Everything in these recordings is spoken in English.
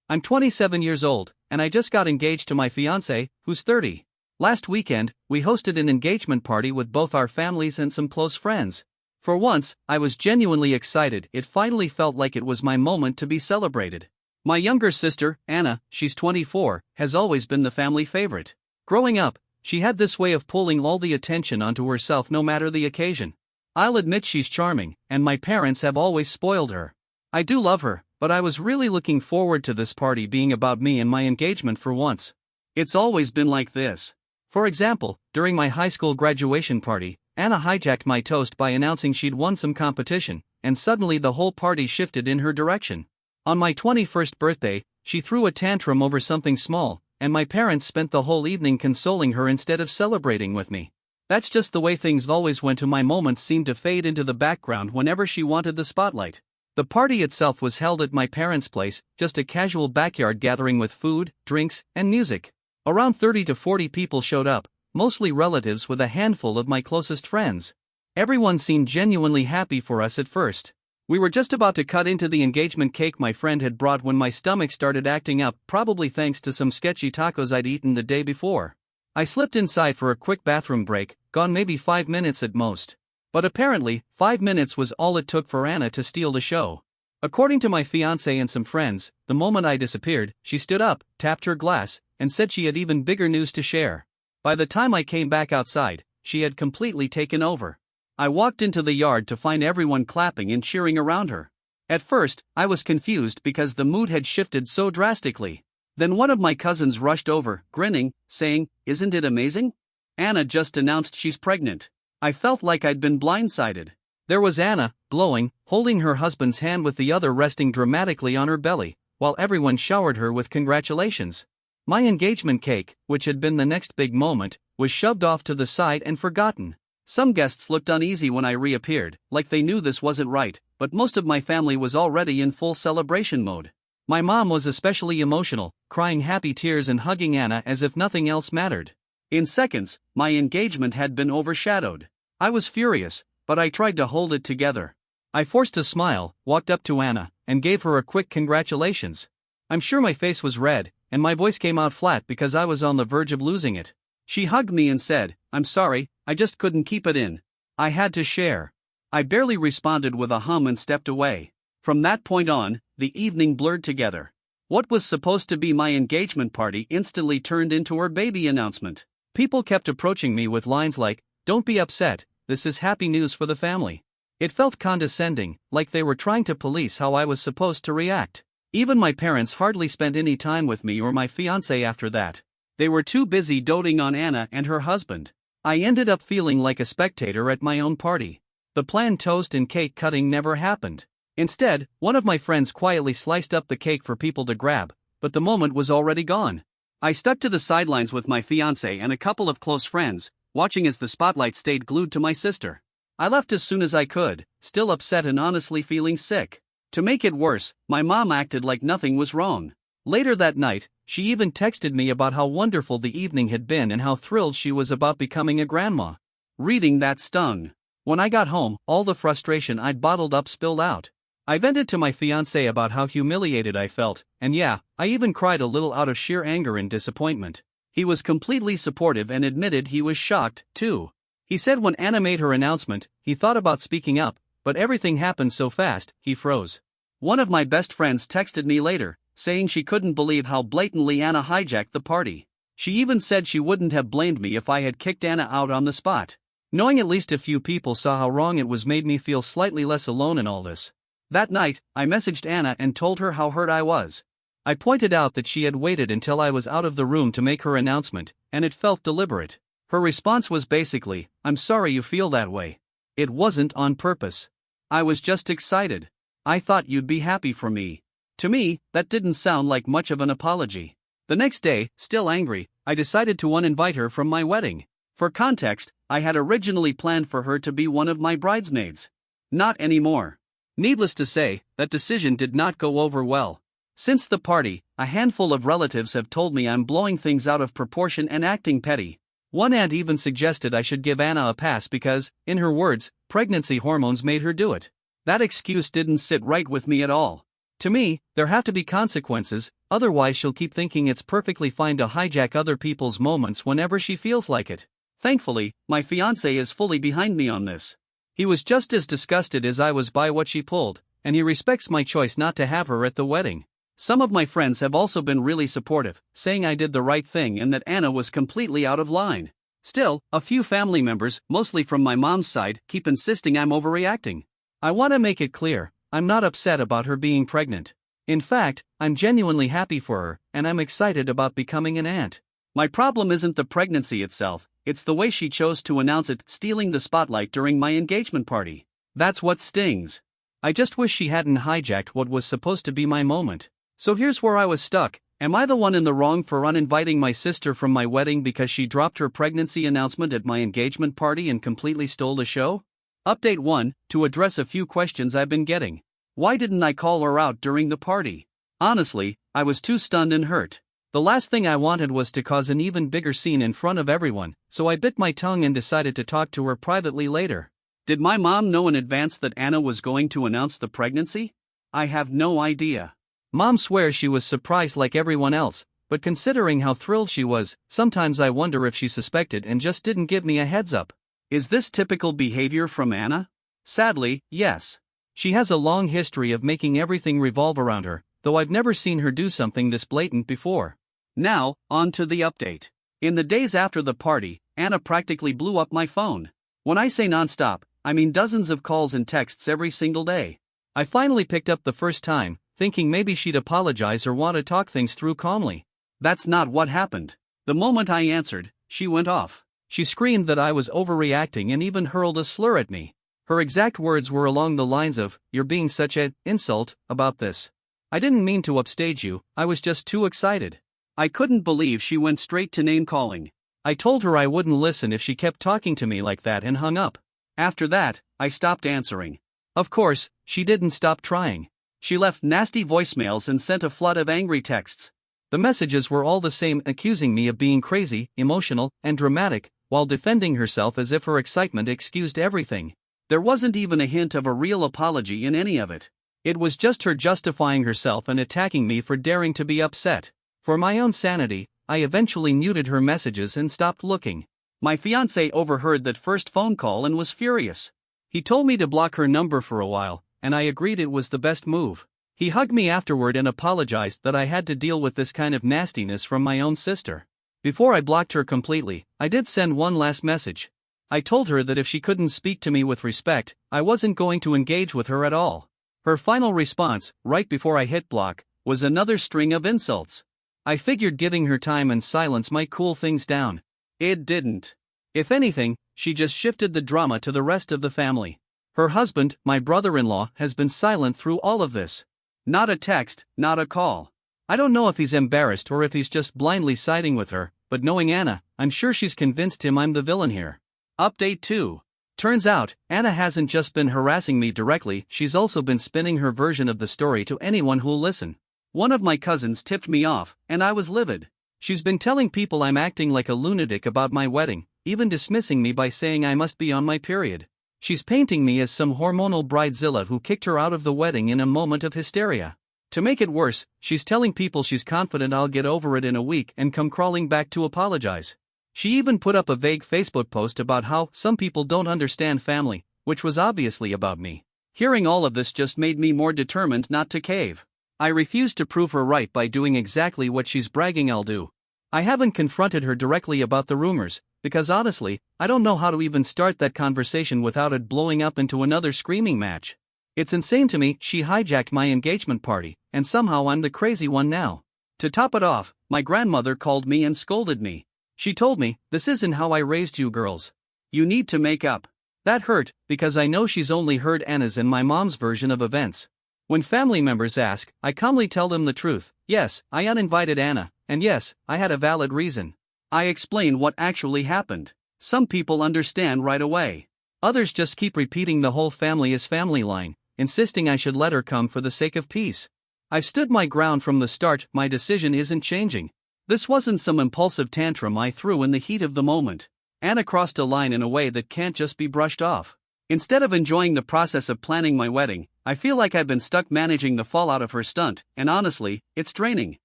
I'm 27 years old, and I just got engaged to my fiancé, who's 30. Last weekend, we hosted an engagement party with both our families and some close friends. For once, I was genuinely excited. It finally felt like it was my moment to be celebrated. My younger sister, Anna, she's 24, has always been the family favorite. Growing up, she had this way of pulling all the attention onto herself no matter the occasion. I'll admit she's charming, and my parents have always spoiled her. I do love her, but I was really looking forward to this party being about me and my engagement for once. It's always been like this. For example, during my high school graduation party, Anna hijacked my toast by announcing she'd won some competition, and suddenly the whole party shifted in her direction. On my 21st birthday, she threw a tantrum over something small, and my parents spent the whole evening consoling her instead of celebrating with me. That's just the way things always went. My moments seemed to fade into the background whenever she wanted the spotlight. The party itself was held at my parents' place, just a casual backyard gathering with food, drinks, and music. Around 30 to 40 people showed up, mostly relatives with a handful of my closest friends. Everyone seemed genuinely happy for us at first. We were just about to cut into the engagement cake my friend had brought when my stomach started acting up, probably thanks to some sketchy tacos I'd eaten the day before. I slipped inside for a quick bathroom break, gone maybe 5 minutes at most. But apparently, 5 minutes was all it took for Anna to steal the show. According to my fiancé and some friends, the moment I disappeared, she stood up, tapped her glass, and said she had even bigger news to share. By the time I came back outside, she had completely taken over. I walked into the yard to find everyone clapping and cheering around her. At first, I was confused because the mood had shifted so drastically. Then one of my cousins rushed over, grinning, saying, "Isn't it amazing? Anna just announced she's pregnant." I felt like I'd been blindsided. There was Anna, glowing, holding her husband's hand with the other resting dramatically on her belly, while everyone showered her with congratulations. My engagement cake, which had been the next big moment, was shoved off to the side and forgotten. Some guests looked uneasy when I reappeared, like they knew this wasn't right, but most of my family was already in full celebration mode. My mom was especially emotional, crying happy tears and hugging Anna as if nothing else mattered. In seconds, my engagement had been overshadowed. I was furious, but I tried to hold it together. I forced a smile, walked up to Anna, and gave her a quick congratulations. I'm sure my face was red, and my voice came out flat because I was on the verge of losing it. She hugged me and said, "I'm sorry, I just couldn't keep it in. I had to share." I barely responded with a hum and stepped away. From that point on, the evening blurred together. What was supposed to be my engagement party instantly turned into her baby announcement. People kept approaching me with lines like, "Don't be upset, this is happy news for the family." It felt condescending, like they were trying to police how I was supposed to react. Even my parents hardly spent any time with me or my fiancé after that. They were too busy doting on Anna and her husband. I ended up feeling like a spectator at my own party. The planned toast and cake cutting never happened. Instead, one of my friends quietly sliced up the cake for people to grab, but the moment was already gone. I stuck to the sidelines with my fiancé and a couple of close friends, watching as the spotlight stayed glued to my sister. I left as soon as I could, still upset and honestly feeling sick. To make it worse, my mom acted like nothing was wrong. Later that night, she even texted me about how wonderful the evening had been and how thrilled she was about becoming a grandma. Reading that stung. When I got home, all the frustration I'd bottled up spilled out. I vented to my fiancé about how humiliated I felt, and yeah, I even cried a little out of sheer anger and disappointment. He was completely supportive and admitted he was shocked, too. He said when Anna made her announcement, he thought about speaking up, but everything happened so fast, he froze. One of my best friends texted me later, saying she couldn't believe how blatantly Anna hijacked the party. She even said she wouldn't have blamed me if I had kicked Anna out on the spot. Knowing at least a few people saw how wrong it was made me feel slightly less alone in all this. That night, I messaged Anna and told her how hurt I was. I pointed out that she had waited until I was out of the room to make her announcement, and it felt deliberate. Her response was basically, "I'm sorry you feel that way. It wasn't on purpose. I was just excited. I thought you'd be happy for me." To me, that didn't sound like much of an apology. The next day, still angry, I decided to uninvite her from my wedding. For context, I had originally planned for her to be one of my bridesmaids. Not anymore. Needless to say, that decision did not go over well. Since the party, a handful of relatives have told me I'm blowing things out of proportion and acting petty. One aunt even suggested I should give Anna a pass because, in her words, pregnancy hormones made her do it. That excuse didn't sit right with me at all. To me, there have to be consequences, otherwise she'll keep thinking it's perfectly fine to hijack other people's moments whenever she feels like it. Thankfully, my fiancé is fully behind me on this. He was just as disgusted as I was by what she pulled, and he respects my choice not to have her at the wedding. Some of my friends have also been really supportive, saying I did the right thing and that Anna was completely out of line. Still, a few family members, mostly from my mom's side, keep insisting I'm overreacting. I want to make it clear, I'm not upset about her being pregnant. In fact, I'm genuinely happy for her, and I'm excited about becoming an aunt. My problem isn't the pregnancy itself, it's the way she chose to announce it, stealing the spotlight during my engagement party. That's what stings. I just wish she hadn't hijacked what was supposed to be my moment. So here's where I was stuck. Am I the one in the wrong for uninviting my sister from my wedding because she dropped her pregnancy announcement at my engagement party and completely stole the show? Update 1, to address a few questions I've been getting. Why didn't I call her out during the party? Honestly, I was too stunned and hurt. The last thing I wanted was to cause an even bigger scene in front of everyone, so I bit my tongue and decided to talk to her privately later. Did my mom know in advance that Anna was going to announce the pregnancy? I have no idea. Mom swears she was surprised like everyone else, but considering how thrilled she was, sometimes I wonder if she suspected and just didn't give me a heads up. Is this typical behavior from Anna? Sadly, yes. She has a long history of making everything revolve around her, though I've never seen her do something this blatant before. Now, on to the update. In the days after the party, Anna practically blew up my phone. When I say nonstop, I mean dozens of calls and texts every single day. I finally picked up the first time, thinking maybe she'd apologize or want to talk things through calmly. That's not what happened. The moment I answered, she went off. She screamed that I was overreacting and even hurled a slur at me. Her exact words were along the lines of, "You're being such an insult about this. I didn't mean to upstage you, I was just too excited." I couldn't believe she went straight to name-calling. I told her I wouldn't listen if she kept talking to me like that and hung up. After that, I stopped answering. Of course, she didn't stop trying. She left nasty voicemails and sent a flood of angry texts. The messages were all the same, accusing me of being crazy, emotional, and dramatic, while defending herself as if her excitement excused everything. There wasn't even a hint of a real apology in any of it. It was just her justifying herself and attacking me for daring to be upset. For my own sanity, I eventually muted her messages and stopped looking. My fiancé overheard that first phone call and was furious. He told me to block her number for a while, and I agreed it was the best move. He hugged me afterward and apologized that I had to deal with this kind of nastiness from my own sister. Before I blocked her completely, I did send one last message. I told her that if she couldn't speak to me with respect, I wasn't going to engage with her at all. Her final response, right before I hit block, was another string of insults. I figured giving her time and silence might cool things down. It didn't. If anything, she just shifted the drama to the rest of the family. Her husband, my brother-in-law, has been silent through all of this. Not a text, not a call. I don't know if he's embarrassed or if he's just blindly siding with her, but knowing Anna, I'm sure she's convinced him I'm the villain here. Update 2. Turns out, Anna hasn't just been harassing me directly, she's also been spinning her version of the story to anyone who'll listen. One of my cousins tipped me off, and I was livid. She's been telling people I'm acting like a lunatic about my wedding, even dismissing me by saying I must be on my period. She's painting me as some hormonal bridezilla who kicked her out of the wedding in a moment of hysteria. To make it worse, she's telling people she's confident I'll get over it in a week and come crawling back to apologize. She even put up a vague Facebook post about how some people don't understand family, which was obviously about me. Hearing all of this just made me more determined not to cave. I refused to prove her right by doing exactly what she's bragging I'll do. I haven't confronted her directly about the rumors, because honestly, I don't know how to even start that conversation without it blowing up into another screaming match. It's insane to me she hijacked my engagement party, and somehow I'm the crazy one now. To top it off, my grandmother called me and scolded me. She told me, "This isn't how I raised you girls. You need to make up." That hurt, because I know she's only heard Anna's and my mom's version of events. When family members ask, I calmly tell them the truth. Yes, I uninvited Anna, and yes, I had a valid reason. I explain what actually happened. Some people understand right away. Others just keep repeating the whole family is family line, insisting I should let her come for the sake of peace. I've stood my ground from the start, my decision isn't changing. This wasn't some impulsive tantrum I threw in the heat of the moment. Anna crossed a line in a way that can't just be brushed off. Instead of enjoying the process of planning my wedding, I feel like I've been stuck managing the fallout of her stunt, and honestly, it's draining.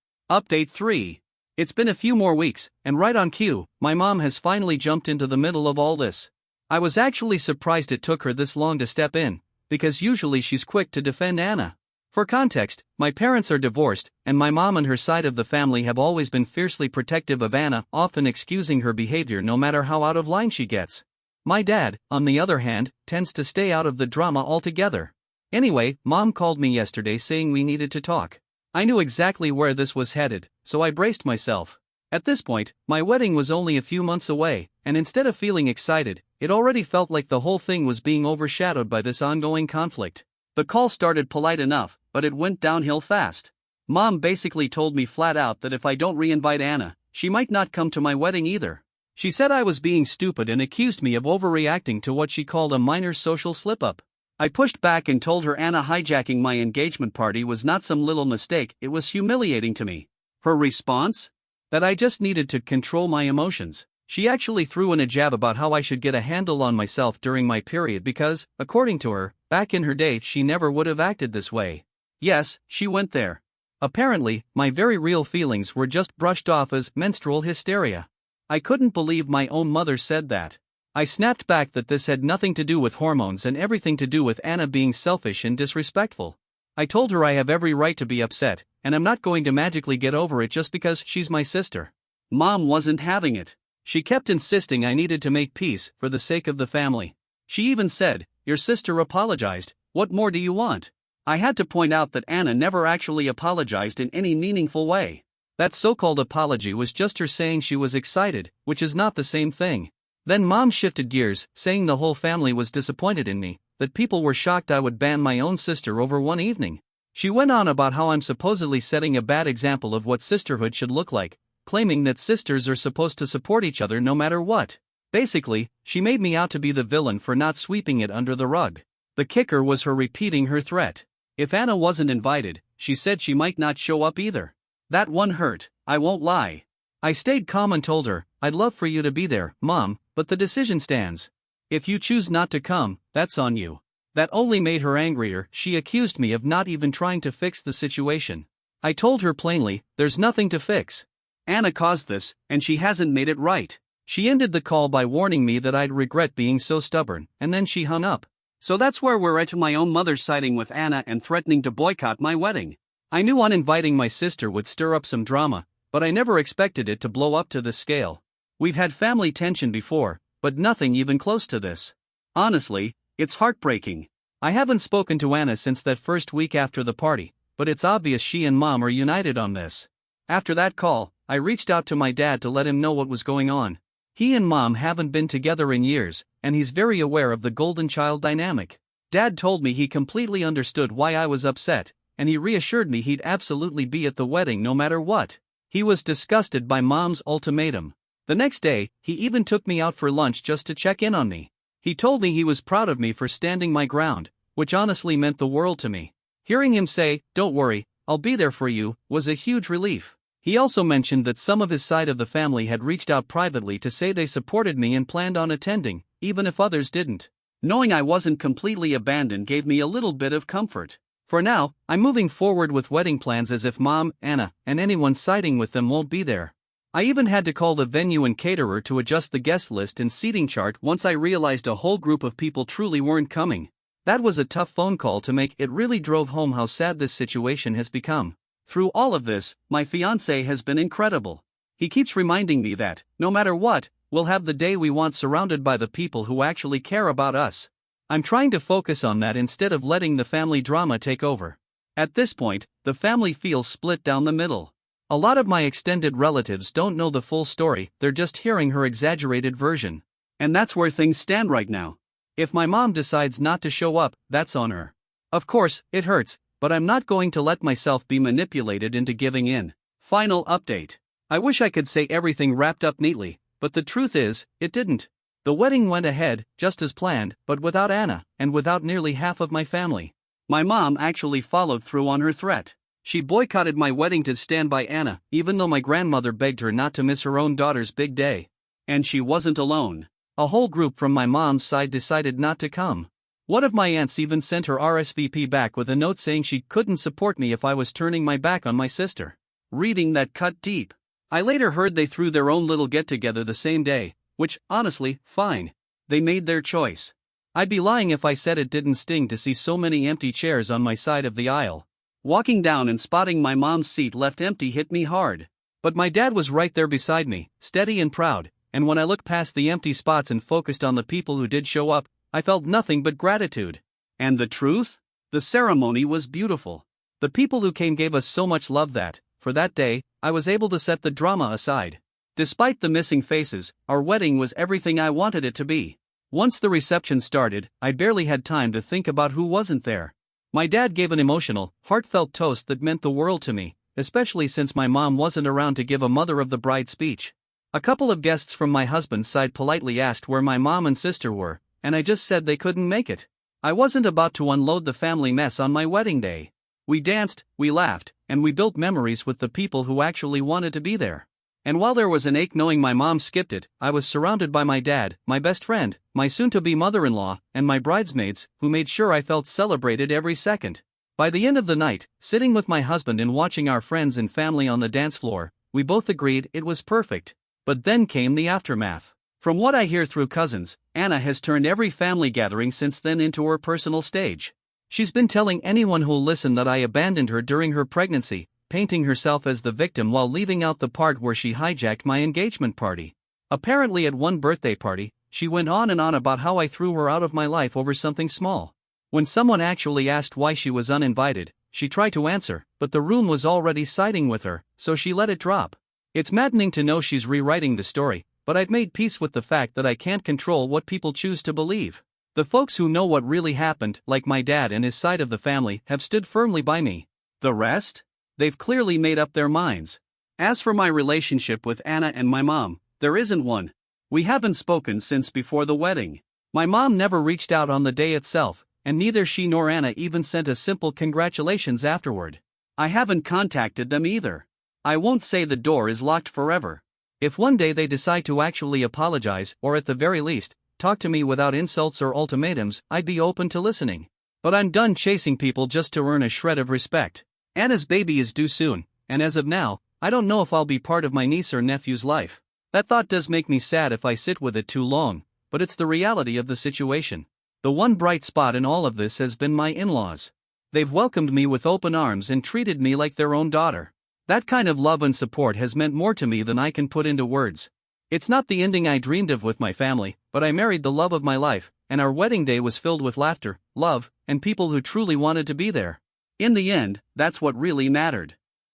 Update 3. It's been a few more weeks, and right on cue, my mom has finally jumped into the middle of all this. I was actually surprised it took her this long to step in, because usually she's quick to defend Anna. For context, my parents are divorced, and my mom and her side of the family have always been fiercely protective of Anna, often excusing her behavior no matter how out of line she gets. My dad, on the other hand, tends to stay out of the drama altogether. Anyway, Mom called me yesterday saying we needed to talk. I knew exactly where this was headed, so I braced myself. At this point, my wedding was only a few months away, and instead of feeling excited, it already felt like the whole thing was being overshadowed by this ongoing conflict. The call started polite enough, but it went downhill fast. Mom basically told me flat out that if I don't re-invite Anna, she might not come to my wedding either. She said I was being stupid and accused me of overreacting to what she called a minor social slip-up. I pushed back and told her Anna hijacking my engagement party was not some little mistake, it was humiliating to me. Her response? That I just needed to control my emotions. She actually threw in a jab about how I should get a handle on myself during my period because, according to her, back in her day she never would have acted this way. Yes, she went there. Apparently, my very real feelings were just brushed off as menstrual hysteria. I couldn't believe my own mother said that. I snapped back that this had nothing to do with hormones and everything to do with Anna being selfish and disrespectful. I told her I have every right to be upset, and I'm not going to magically get over it just because she's my sister. Mom wasn't having it. She kept insisting I needed to make peace for the sake of the family. She even said, "Your sister apologized, what more do you want?" I had to point out that Anna never actually apologized in any meaningful way. That so-called apology was just her saying she was excited, which is not the same thing. Then Mom shifted gears, saying the whole family was disappointed in me, that people were shocked I would ban my own sister over one evening. She went on about how I'm supposedly setting a bad example of what sisterhood should look like, claiming that sisters are supposed to support each other no matter what. Basically, she made me out to be the villain for not sweeping it under the rug. The kicker was her repeating her threat. If Anna wasn't invited, she said she might not show up either. That one hurt, I won't lie. I stayed calm and told her, "I'd love for you to be there, Mom, but the decision stands. If you choose not to come, that's on you." That only made her angrier. She accused me of not even trying to fix the situation. I told her plainly, there's nothing to fix. Anna caused this, and she hasn't made it right. She ended the call by warning me that I'd regret being so stubborn, and then she hung up. So that's where we're at. My own mother siding with Anna and threatening to boycott my wedding. I knew uninviting my sister would stir up some drama, but I never expected it to blow up to this scale. We've had family tension before, but nothing even close to this. Honestly, it's heartbreaking. I haven't spoken to Anna since that first week after the party, but it's obvious she and Mom are united on this. After that call, I reached out to my dad to let him know what was going on. He and Mom haven't been together in years, and he's very aware of the golden child dynamic. Dad told me he completely understood why I was upset, and he reassured me he'd absolutely be at the wedding no matter what. He was disgusted by Mom's ultimatum. The next day, he even took me out for lunch just to check in on me. He told me he was proud of me for standing my ground, which honestly meant the world to me. Hearing him say, "Don't worry, I'll be there for you," was a huge relief. He also mentioned that some of his side of the family had reached out privately to say they supported me and planned on attending, even if others didn't. Knowing I wasn't completely abandoned gave me a little bit of comfort. For now, I'm moving forward with wedding plans as if Mom, Anna, and anyone siding with them won't be there. I even had to call the venue and caterer to adjust the guest list and seating chart once I realized a whole group of people truly weren't coming. That was a tough phone call to make. It really drove home how sad this situation has become. Through all of this, my fiancé has been incredible. He keeps reminding me that, no matter what, we'll have the day we want surrounded by the people who actually care about us. I'm trying to focus on that instead of letting the family drama take over. At this point, the family feels split down the middle. A lot of my extended relatives don't know the full story, they're just hearing her exaggerated version. And that's where things stand right now. If my mom decides not to show up, that's on her. Of course, it hurts, but I'm not going to let myself be manipulated into giving in. Final update. I wish I could say everything wrapped up neatly, but the truth is, it didn't. The wedding went ahead, just as planned, but without Anna, and without nearly half of my family. My mom actually followed through on her threat. She boycotted my wedding to stand by Anna, even though my grandmother begged her not to miss her own daughter's big day. And she wasn't alone. A whole group from my mom's side decided not to come. One of my aunts even sent her RSVP back with a note saying she couldn't support me if I was turning my back on my sister. Reading that cut deep. I later heard they threw their own little get-together the same day, which, honestly, fine. They made their choice. I'd be lying if I said it didn't sting to see so many empty chairs on my side of the aisle. Walking down and spotting my mom's seat left empty hit me hard. But my dad was right there beside me, steady and proud, and when I looked past the empty spots and focused on the people who did show up, I felt nothing but gratitude. And the truth? The ceremony was beautiful. The people who came gave us so much love that, for that day, I was able to set the drama aside. Despite the missing faces, our wedding was everything I wanted it to be. Once the reception started, I barely had time to think about who wasn't there. My dad gave an emotional, heartfelt toast that meant the world to me, especially since my mom wasn't around to give a mother of the bride speech. A couple of guests from my husband's side politely asked where my mom and sister were, and I just said they couldn't make it. I wasn't about to unload the family mess on my wedding day. We danced, we laughed, and we built memories with the people who actually wanted to be there. And while there was an ache knowing my mom skipped it, I was surrounded by my dad, my best friend, my soon-to-be mother-in-law, and my bridesmaids, who made sure I felt celebrated every second. By the end of the night, sitting with my husband and watching our friends and family on the dance floor, we both agreed it was perfect. But then came the aftermath. From what I hear through cousins, Anna has turned every family gathering since then into her personal stage. She's been telling anyone who'll listen that I abandoned her during her pregnancy, painting herself as the victim while leaving out the part where she hijacked my engagement party. Apparently at one birthday party, she went on and on about how I threw her out of my life over something small. When someone actually asked why she was uninvited, she tried to answer, but the room was already siding with her, so she let it drop. It's maddening to know she's rewriting the story, but I've made peace with the fact that I can't control what people choose to believe. The folks who know what really happened, like my dad and his side of the family, have stood firmly by me. The rest? They've clearly made up their minds. As for my relationship with Anna and my mom, there isn't one. We haven't spoken since before the wedding. My mom never reached out on the day itself, and neither she nor Anna even sent a simple congratulations afterward. I haven't contacted them either. I won't say the door is locked forever. If one day they decide to actually apologize, or at the very least, talk to me without insults or ultimatums, I'd be open to listening. But I'm done chasing people just to earn a shred of respect. Anna's baby is due soon, and as of now, I don't know if I'll be part of my niece or nephew's life. That thought does make me sad if I sit with it too long, but it's the reality of the situation. The one bright spot in all of this has been my in-laws. They've welcomed me with open arms and treated me like their own daughter. That kind of love and support has meant more to me than I can put into words. It's not the ending I dreamed of with my family, but I married the love of my life, and our wedding day was filled with laughter, love, and people who truly wanted to be there. In the end, that's what really mattered.